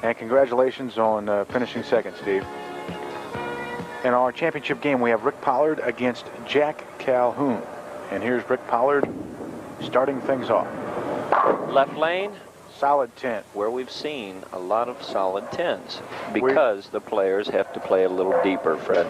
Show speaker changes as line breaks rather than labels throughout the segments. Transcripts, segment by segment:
And congratulations on finishing second, Steve. In our championship game, we have Rick Pollard against Jack Calhoun. And here's Rick Pollard starting things off.
Left lane.
Solid 10.
Where we've seen a lot of solid 10s because the players have to play a little deeper, Fred.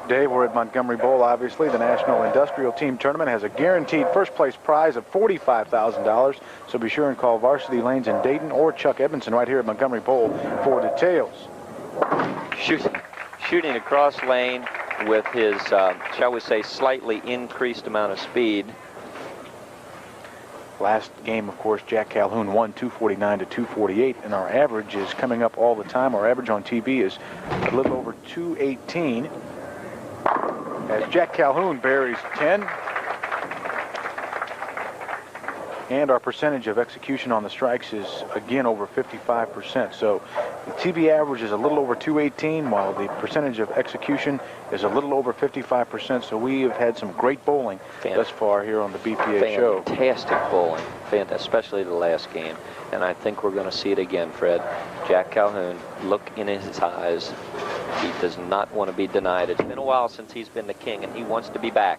Dave, we're at Montgomery Bowl, obviously. The National Industrial Team Tournament has a guaranteed first place prize of $45,000. So be sure and call Varsity Lanes in Dayton or Chuck Edmondson right here at Montgomery Bowl for details.
Shooting across lane with his, shall we say, slightly increased amount of speed.
Last game, of course, Jack Calhoun won 249 to 248, and our average is coming up all the time. Our average on TV is a little over 218. As Jack Calhoun buries 10. And our percentage of execution on the strikes is, again, over 55%. So the TV average is a little over 218, while the percentage of execution is a little over 55%. So we have had some great bowling thus far here on the BPA show.
Fantastic bowling, especially the last game. And I think we're going to see it again, Fred. Jack Calhoun, look in his eyes. He does not want to be denied. It's been a while since he's been the king, and he wants to be back.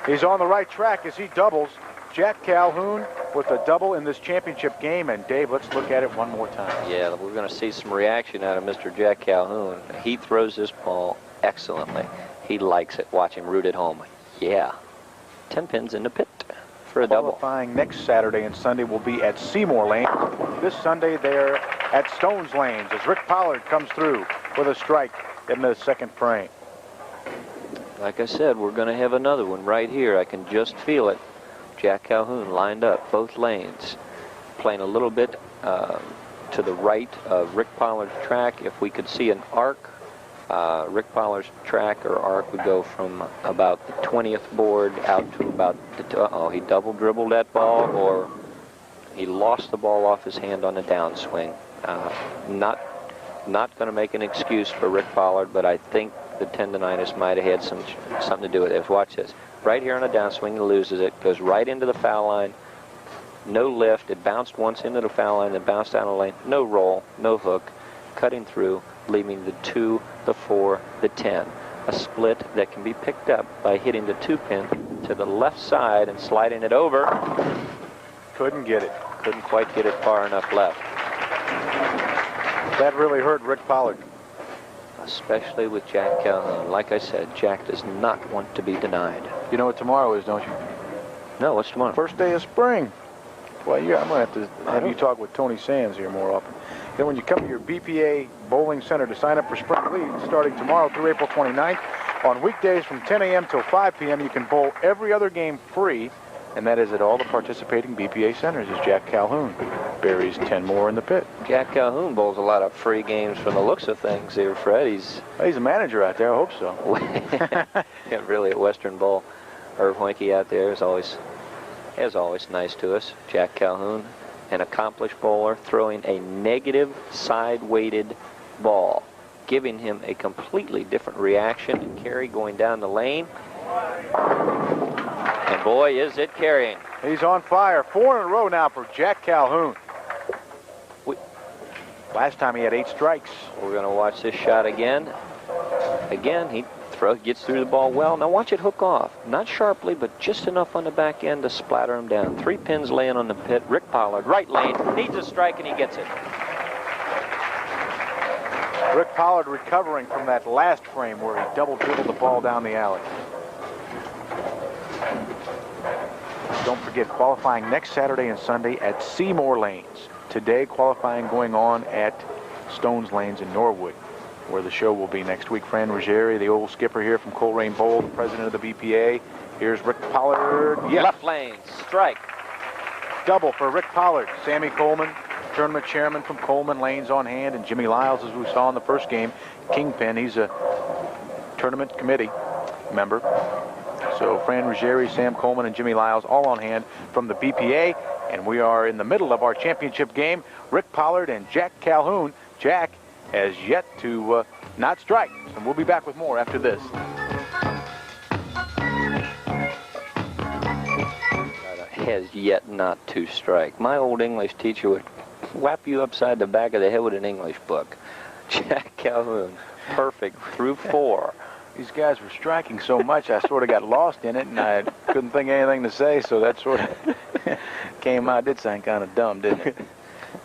He's on the right track as he doubles. Jack Calhoun with a double in this championship game. And Dave, let's look at it one more time.
Yeah, we're going to see some reaction out of Mr. Jack Calhoun. He throws this ball excellently. He likes it. Watch him root it home. Yeah. 10 pins in the pit for a double.
Qualifying next Saturday and Sunday will be at Seymour Lanes. This Sunday they're at Stones Lanes as Rick Pollard comes through with a strike in the second frame.
Like I said, we're going to have another one right here. I can just feel it. Jack Calhoun lined up both lanes, playing a little bit to the right of Rick Pollard's track. If we could see an arc, Rick Pollard's track or arc would go from about the 20th board out to about the, he double dribbled that ball, or he lost the ball off his hand on the downswing. Not going to make an excuse for Rick Pollard, but I think the tendonitis might have had something to do with it. Watch this. Right here on a downswing, he loses it, goes right into the foul line. No lift. It bounced once into the foul line, then bounced down the lane. No roll, no hook, cutting through, leaving the 2, the 4, the 10. A split that can be picked up by hitting the 2-pin to the left side and sliding it over.
Couldn't get it.
Couldn't quite get it far enough left.
That really hurt Rick Pollard.
Especially with Jack Calhoun. Like I said, Jack does not want to be denied.
You know what tomorrow is, don't you?
No, what's tomorrow?
First day of spring. Well, yeah, I'm going to have to have you talk with Tony Sands here more often. Then when you come to your BPA Bowling Center to sign up for Spring League starting tomorrow through April 29th, on weekdays from 10 a.m. till 5 p.m., you can bowl every other game free, and that is at all the participating BPA centers, as Jack Calhoun buries 10 more in the pit.
Jack Calhoun bowls a lot of free games from the looks of things here, Fred. He's
a manager out there, I hope so.
Yeah, really, at Western Bowl. Irv Hoinke out there is always nice to us. Jack Calhoun, an accomplished bowler, throwing a negative side-weighted ball, giving him a completely different reaction and carry going down the lane. And boy, is it carrying.
He's on fire. 4 in a row now for Jack Calhoun. Last time he had 8 strikes.
We're going to watch this shot again. Again, he gets through the ball well. Now watch it hook off. Not sharply, but just enough on the back end to splatter him down. 3 pins laying on the pit. Rick Pollard, right lane, needs a strike, and he gets it.
Rick Pollard recovering from that last frame where he double dribbled the ball down the alley. Don't forget, qualifying next Saturday and Sunday at Seymour Lanes. Today, qualifying going on at Stones Lanes in Norwood, where the show will be next week. Fran Ruggieri, the old skipper here from Coleraine Bowl, the president of the BPA. Here's Rick Pollard. Yes.
Left lane, strike.
Double for Rick Pollard. Sammy Coleman, tournament chairman from Coleman Lanes on hand, and Jimmy Lyles, as we saw in the first game, kingpin. He's a tournament committee member. So Fran Ruggieri, Sam Coleman, and Jimmy Lyles all on hand from the BPA. And we are in the middle of our championship game. Rick Pollard and Jack Calhoun. Jack has yet to not strike. And we'll be back with more after this.
Has yet not to strike. My old English teacher would whap you upside the back of the head with an English book. Jack Calhoun, perfect through 4.
These guys were striking so much, I sort of got lost in it, and I couldn't think of anything to say, so that sort of came out. It did sound kind of dumb, didn't it?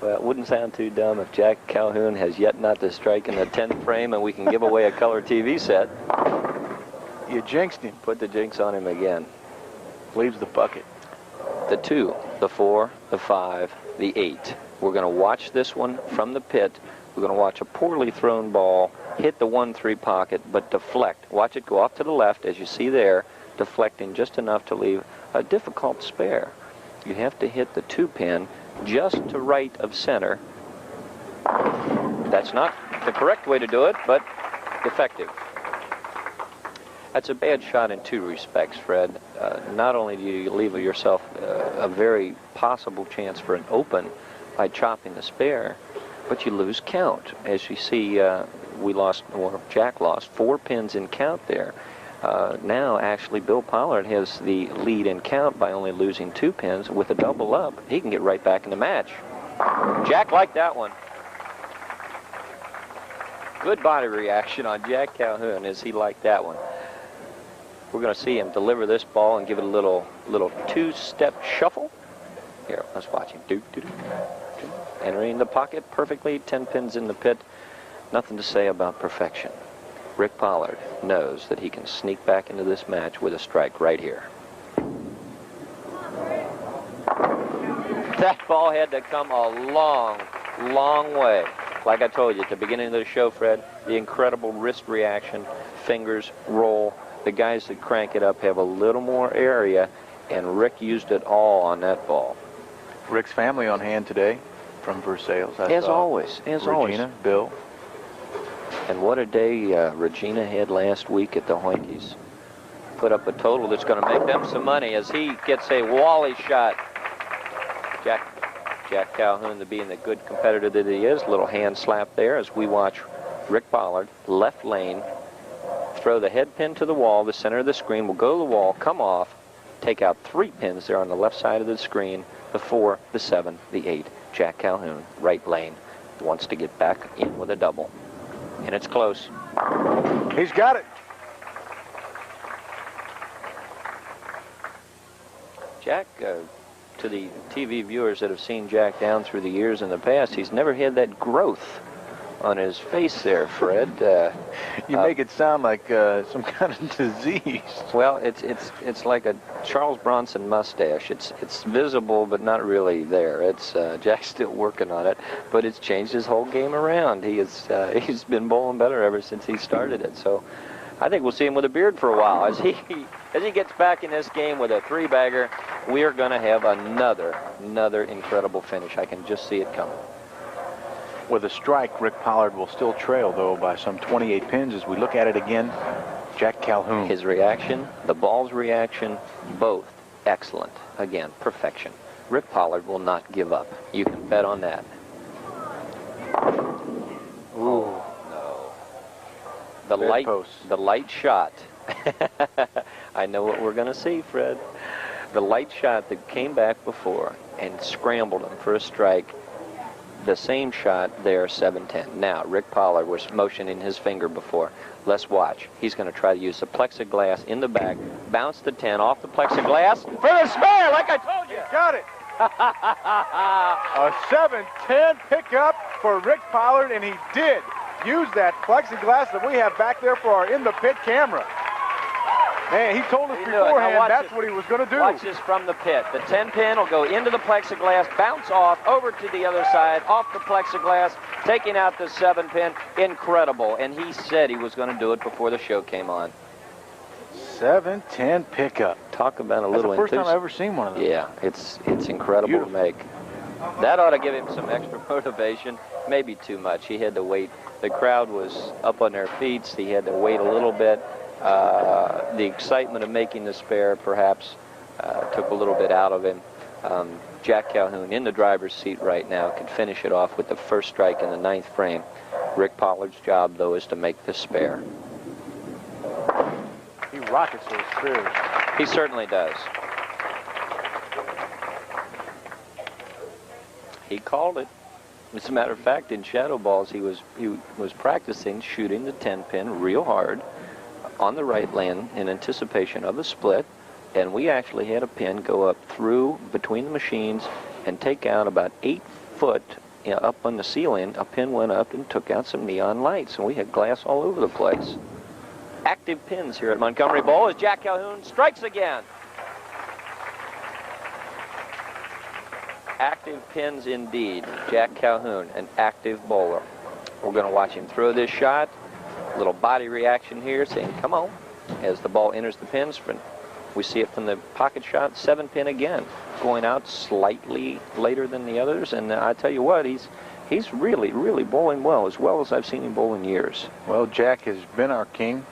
Well, it wouldn't sound too dumb if Jack Calhoun has yet not to strike in the 10th frame and we can give away a color TV set.
You jinxed him.
Put the jinx on him again.
Leaves the bucket.
The 2, the 4, the 5, the 8. We're going to watch this one from the pit. We're going to watch a poorly thrown ball hit the 1-3 pocket, but deflect. Watch it go off to the left, as you see there, deflecting just enough to leave a difficult spare. You have to hit the 2-pin just to right of center. That's not the correct way to do it, but effective. That's a bad shot in 2 respects, Fred. Not only do you leave yourself a very possible chance for an open by chopping the spare, but you lose count. As you see, we lost, or Jack lost, 4 pins in count there. Now, actually, Bill Pollard has the lead in count by only losing 2 pins. With a double up, he can get right back in the match. Jack liked that one. Good body reaction on Jack Calhoun as he liked that one. We're going to see him deliver this ball and give it a little 2-step shuffle. Here, let's watch him. Entering the pocket perfectly, 10 pins in the pit. Nothing to say about perfection. Rick Pollard knows that he can sneak back into this match with a strike right here. That ball had to come a long, long way. Like I told you at the beginning of the show, Fred, the incredible wrist reaction, fingers, roll. The guys that crank it up have a little more area, and Rick used it all on that ball.
Rick's family on hand today from Versailles.
As always,
Regina, Bill.
And what a day Regina had last week at the Hoinkies. Put up a total that's going to make them some money as he gets a wally shot. Jack Calhoun, being the good competitor that he is, little hand slap there as we watch Rick Pollard, left lane, throw the head pin to the wall. The center of the screen will go to the wall, come off, take out 3 pins there on the left side of the screen, the 4, the 7, the 8. Jack Calhoun, right lane, wants to get back in with a double. And it's close.
He's got it.
Jack, to the TV viewers that have seen Jack down through the years in the past, he's never had that growth on his face there, Fred.
You make it sound like some kind of disease.
Well, it's like a Charles Bronson mustache. It's visible, but not really there. It's Jack's still working on it, but it's changed his whole game around. He's been bowling better ever since he started it. So I think we'll see him with a beard for a while. As he gets back in this game with a 3-bagger, we are going to have another incredible finish. I can just see it coming.
With a strike, Rick Pollard will still trail, though, by some 28 pins. As we look at it again, Jack Calhoun.
His reaction, the ball's reaction, both excellent. Again, perfection. Rick Pollard will not give up. You can bet on that. Ooh, no. The light shot. I know what we're going to see, Fred. The light shot that came back before and scrambled him for a strike. The same shot there, 7-10. Now, Rick Pollard was motioning his finger before. Let's watch. He's going to try to use the plexiglass in the back, bounce the 10 off the plexiglass for the spare, like I told you.
Got it. A 7-10 pickup for Rick Pollard, and he did use that plexiglass that we have back there for our in-the-pit camera. Man, he told us beforehand that's what he was going to do.
Watch this from the pit. The 10-pin will go into the plexiglass, bounce off, over to the other side, off the plexiglass, taking out the 7-pin. Incredible. And he said he was going to do it before the show came on.
7-10 pickup.
Talk about a little
enthusiasm. That's the first time I've ever seen one of them.
Yeah, it's incredible
Beautiful.
to make. That ought to give him some extra motivation. Maybe too much. He had to wait. The crowd was up on their feet. So he had to wait a little bit. The excitement of making the spare perhaps took a little bit out of him. Jack Calhoun in the driver's seat right now could finish it off with the first strike in the 9th frame. Rick Pollard's job, though, is to make the spare.
He rockets those spares.
He certainly does. He called it. As a matter of fact, in shadow balls, he was practicing shooting the 10-pin real hard on the right lane in anticipation of a split, and we actually had a pin go up through between the machines and take out about 8 foot up on the ceiling. A pin went up and took out some neon lights, and we had glass all over the place. Active pins here at Montgomery Bowl as Jack Calhoun strikes again. Active pins indeed. Jack Calhoun, an active bowler. We're going to watch him throw this shot. A little body reaction here saying, come on, as the ball enters the pins. We see it from the pocket shot, 7-pin again, going out slightly later than the others. And I tell you what, he's really, really bowling well as I've seen him bowl in years.
Well, Jack has been our king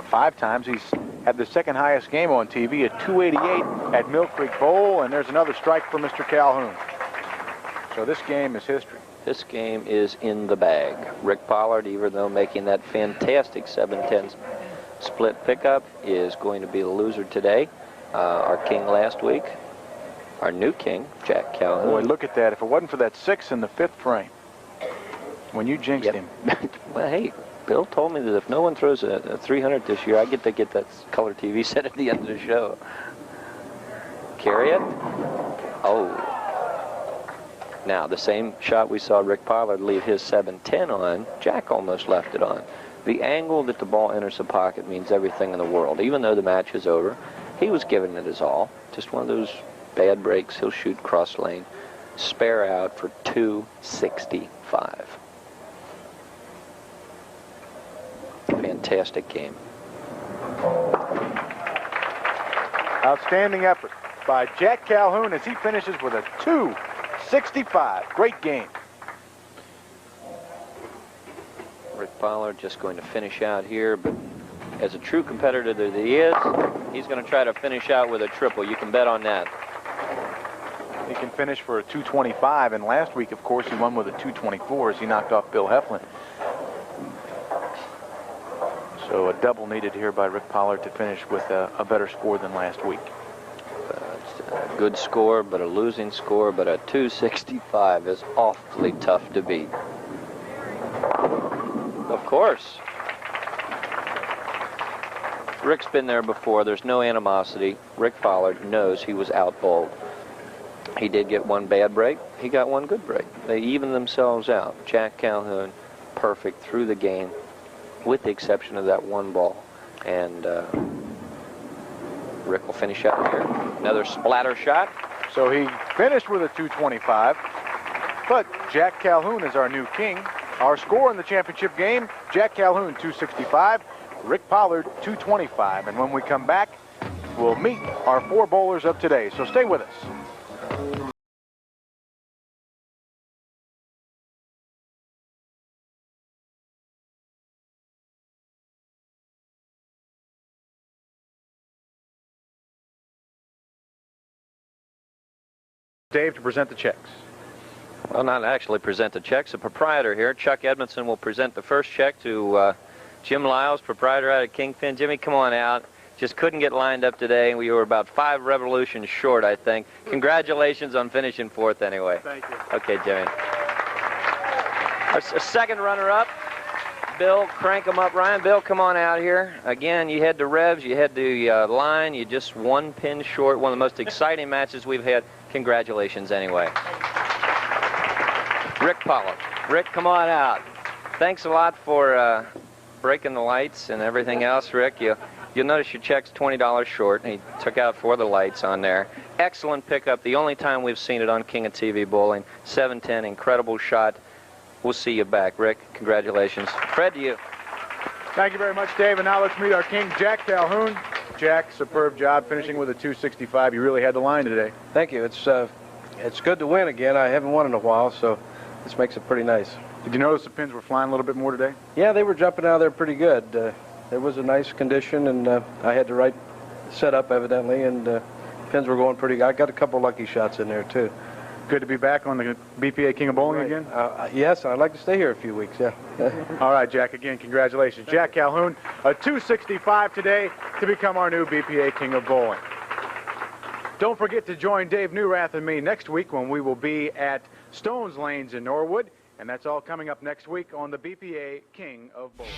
5 times. He's had the second highest game on TV at 288 at Mill Creek Bowl, and there's another strike for Mr. Calhoun. So this game is history.
This game is in the bag. Rick Pollard, even though making that fantastic 7-10 split pickup, is going to be the loser today. Our king last week, our new king, Jack Calhoun.
Boy, look at that. If it wasn't for that 6 in the 5th frame, when you jinxed him.
Well, hey, Bill told me that if no one throws a 300 this year, I get to get that color TV set at the end of the show. Carry it. Oh. Now, the same shot we saw Rick Pollard leave his 7-10 on, Jack almost left it on. The angle that the ball enters the pocket means everything in the world. Even though the match is over, he was giving it his all. Just one of those bad breaks. He'll shoot cross lane. Spare out for 265. Fantastic game.
Outstanding effort by Jack Calhoun as he finishes with a 265. Great game.
Rick Pollard just going to finish out here, but as a true competitor that he is, he's going to try to finish out with a triple. You can bet on that.
He can finish for a 225, and last week, of course, he won with a 224 as he knocked off Bill Heflin. So a double needed here by Rick Pollard to finish with a better score than last week.
A good score, but a losing score, but a 265 is awfully tough to beat. Of course. Rick's been there before. There's no animosity. Rick Pollard knows he was out-bowled. He did get one bad break. He got one good break. They evened themselves out. Jack Calhoun, perfect through the game, with the exception of that one ball. And Rick will finish out here. Another splatter shot.
So he finished with a 225, but Jack Calhoun is our new king. Our score in the championship game, Jack Calhoun 265, Rick Pollard 225. And when we come back, we'll meet our 4 bowlers of today. So stay with us. Dave, to present the checks.
Well, not actually present the checks. The proprietor here, Chuck Edmondson, will present the first check to Jim Lyles, proprietor out of Kingpin. Jimmy, come on out. Just couldn't get lined up today. We were about 5 revolutions short, I think. Congratulations on finishing 4th anyway.
Thank you.
Okay, Jimmy. Our second runner-up, Bill, crank him up. Ryan, Bill, come on out here. Again, you had the revs, you had the line, you just 1 pin short. One of the most exciting matches we've had. Congratulations anyway. Rick Pollard. Rick, come on out. Thanks a lot for breaking the lights and everything else, Rick. You'll notice your check's $20 short. He took out 4 of the lights on there. Excellent pickup. The only time we've seen it on King of TV Bowling. 7-10, incredible shot. We'll see you back, Rick. Congratulations. Fred, to you.
Thank you very much, Dave. And now let's meet our king, Jack Calhoun. Jack, superb job finishing with a 265. You really had the line today.
Thank you. It's good to win again. I haven't won in a while, so this makes it pretty nice.
Did you notice the pins were flying a little bit more today?
Yeah, they were jumping out of there pretty good. There was a nice condition, and I had the right setup, evidently, and pins were going pretty good. I got a couple lucky shots in there, too.
Good to be back on the BPA King of Bowling again?
Yes, I'd like to stay here a few weeks, yeah.
All right, Jack, again, congratulations. Jack Calhoun, a 265 today to become our new BPA King of Bowling. Don't forget to join Dave Newrath and me next week when we will be at Stones lanes in Norwood. And that's all coming up next week on the BPA King of Bowling.